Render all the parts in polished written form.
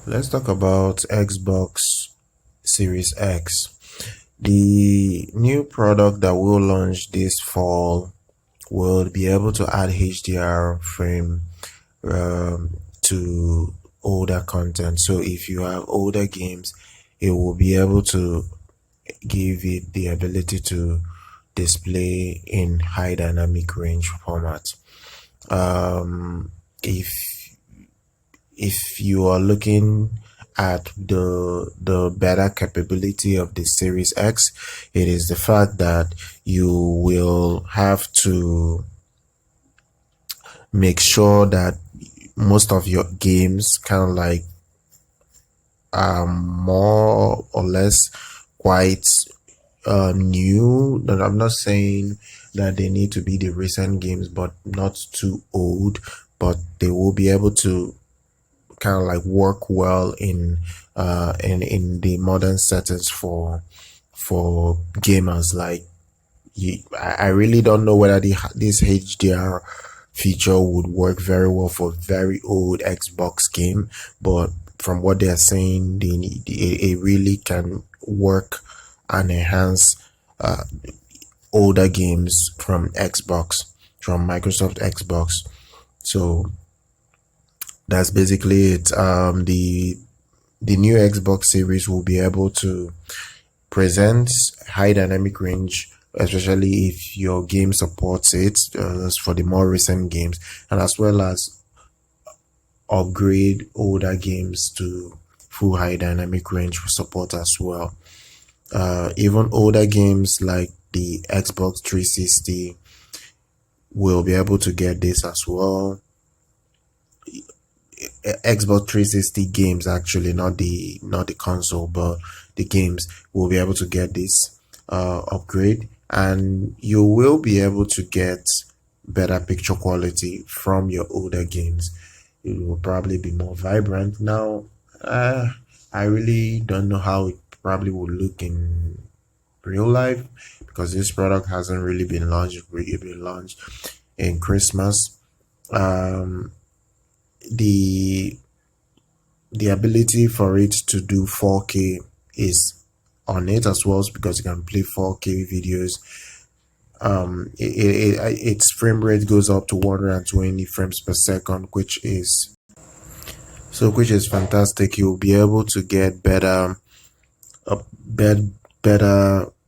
Let's talk about Xbox Series X. The new product that will launch this fall will be able to add HDR frame to older content. So if you have older games, it will be able to give it the ability to display in high dynamic range format. If you are looking at the better capability of the Series X, it is the fact that you will have to make sure that most of your games kind of like more or less quite new. That I'm not saying that they need to be the recent games, but not too old, but they will be able to kind of like work well in the modern settings for gamers. Like I really don't know whether this HDR feature would work very well for very old Xbox game, but from what they are saying, it really can work and enhance older games from Microsoft Xbox. So that's basically it. The new Xbox Series will be able to present high dynamic range, especially if your game supports it, for the more recent games, and as well as upgrade older games to full high dynamic range support as well. Even older games like the Xbox 360 will be able to get this as well. Xbox 360 games, actually, not the console, but the games will be able to get this upgrade, and you will be able to get better picture quality from your older games. It will probably be more vibrant. Now I really don't know how it probably will look in real life, because this product hasn't really been launched. It will be launched in Christmas. The ability for it to do 4K is on it as well, because you can play 4K videos. Its frame rate goes up to 120 frames per second, which is fantastic. You'll be able to get better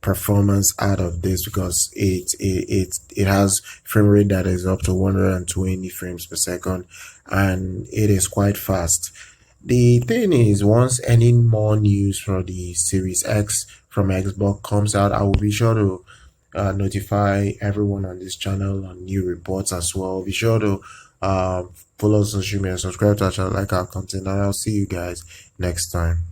performance out of this, because it has frame rate that is up to 120 frames per second, and it is quite fast. The thing is, once any more news for the Series X from Xbox comes out, I will be sure to notify everyone on this channel on new reports as well. Be sure to follow social media, subscribe to our channel, like our content, and I'll see you guys next time.